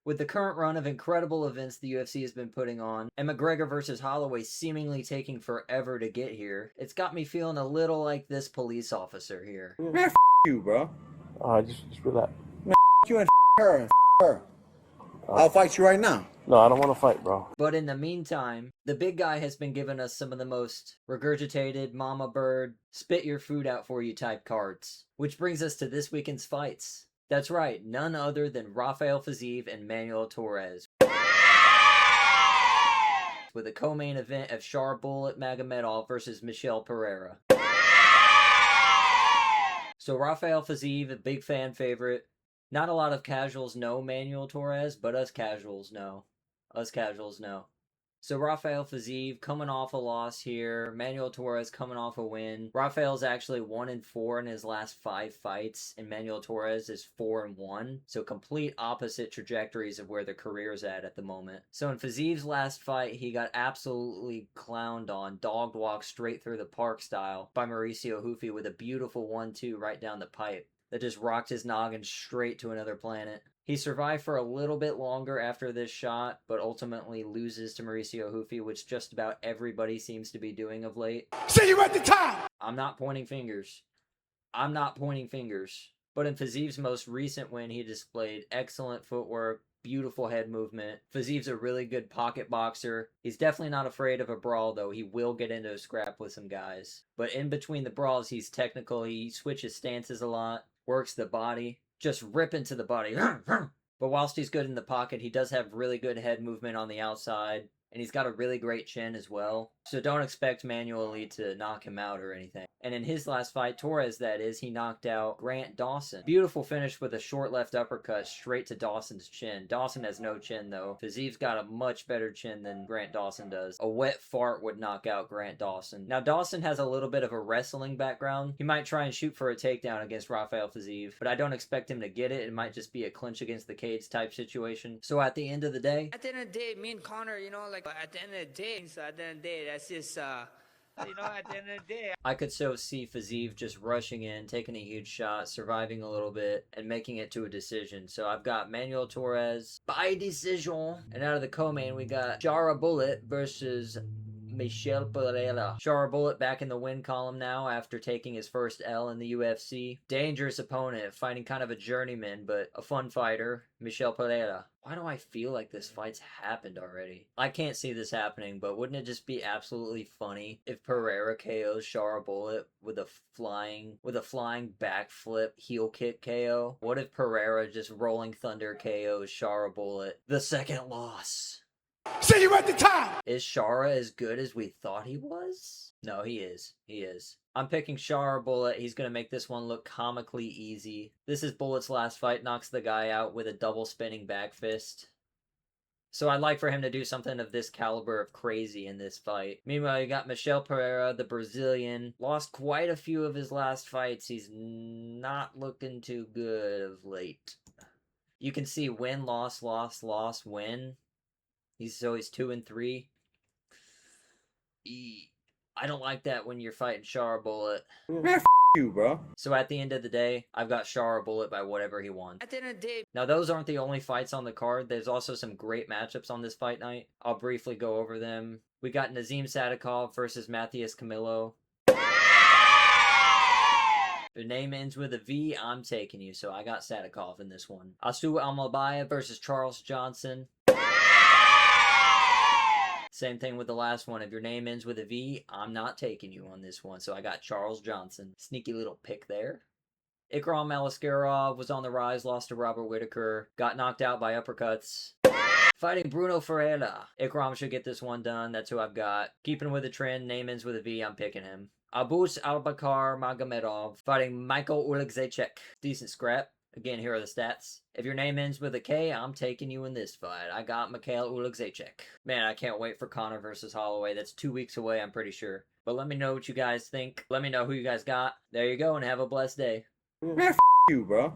With the current run of incredible events the UFC has been putting on, and McGregor versus Holloway seemingly taking forever to get here, it's got me feeling a little like this police officer here. Man, you, bro. Just relax. Man, you and her and her. I'll fight you right now. No, I don't want to fight, bro. But in the meantime, the big guy has been giving us some of the most regurgitated, mama bird, spit your food out for you type cards. Which brings us to this weekend's fights. That's right, none other than Rafael Fiziev and Manuel Torres. With a co-main event of Shar Bullet Magomedov versus Michel Pereira. So Rafael Fiziev, a big fan favorite. Not a lot of casuals know Manuel Torres, but us casuals know. So Rafael Fiziev coming off a loss here. Manuel Torres coming off a win. Rafael's actually 1-4 in his last 5 fights, and Manuel Torres is 4-1. So complete opposite trajectories of where their career's at the moment. So in Fiziev's last fight, he got absolutely clowned on, dog walked straight through the park style by Mauricio Hufi with a beautiful 1-2 right down the pipe that just rocked his noggin straight to another planet. He survived for a little bit longer after this shot, but ultimately loses to Mauricio Hufi, which just about everybody seems to be doing of late. See you at the top! I'm not pointing fingers. But in Fiziev's most recent win, he displayed excellent footwork, beautiful head movement. Fiziev's a really good pocket boxer. He's definitely not afraid of a brawl, though. He will get into a scrap with some guys. But in between the brawls, he's technical. He switches stances a lot, works the body. Just rip into the body. But whilst he's good in the pocket, he does have really good head movement on the outside. And he's got a really great chin as well. So don't expect manually to knock him out or anything. And in his last fight, Torres that is, he knocked out Grant Dawson. Beautiful finish with a short left uppercut straight to Dawson's chin. Dawson has no chin though. Fiziev's got a much better chin than Grant Dawson does. A wet fart would knock out Grant Dawson. Now Dawson has a little bit of a wrestling background. He might try and shoot for a takedown against Rafael Fiziev, but I don't expect him to get it. It might just be a clinch against the cage type situation. So at the end of the day, at the end of the day, me and Conor, at the end of the day, that's just, at the end of the day. I could so see Fiziev just rushing in, taking a huge shot, surviving a little bit, and making it to a decision. So I've got Manuel Torres by decision. And out of the co-main, we got Shara Bullet versus Michel Pereira. Shara Bullet back in the win column now after taking his first L in the UFC. Dangerous opponent, fighting kind of a journeyman, but a fun fighter, Michel Pereira. Why do I feel like this fight's happened already? I can't see this happening, but wouldn't it just be absolutely funny if Pereira KOs Shara Bullet with a flying backflip heel kick KO? What if Pereira just rolling thunder KOs Shara Bullet? The second loss. See you at the top! Is Shara as good as we thought he was? No, he is. I'm picking Shara Bullet. He's going to make this one look comically easy. This is Bullet's last fight. Knocks the guy out with a double spinning back fist. So I'd like for him to do something of this caliber of crazy in this fight. Meanwhile, you got Michel Pereira, the Brazilian. Lost quite a few of his last fights. He's not looking too good of late. You can see win, loss, win. He's 2-3. I don't like that when you're fighting Shara Bullet. Man, you, bro. So at the end of the day, I've got Shara Bullet by whatever he won. At the end of the day. Now those aren't the only fights on the card. There's also some great matchups on this fight night. I'll briefly go over them. We got Nazim Sadikov versus Matthias Camillo. Your name ends with a V, I'm taking you. So I got Sadikov in this one. Asu Almabaya versus Charles Johnson. Same thing with the last one. If your name ends with a V, I'm not taking you on this one. So I got Charles Johnson. Sneaky little pick there. Ikram Alaskarov was on the rise, lost to Robert Whittaker. Got knocked out by uppercuts. Fighting Bruno Ferreira. Ikram should get this one done. That's who I've got. Keeping with the trend, name ends with a V, I'm picking him. Abus Albakar Magomedov. Fighting Michael Ulagzechek. Decent scrap. Again, here are the stats. If your name ends with a K, I'm taking you in this fight. I got Mikhail Ulagzechek. Man, I can't wait for Conor versus Holloway. That's 2 weeks away, I'm pretty sure. But let me know what you guys think. Let me know who you guys got. There you go, and have a blessed day. Man, you, bro.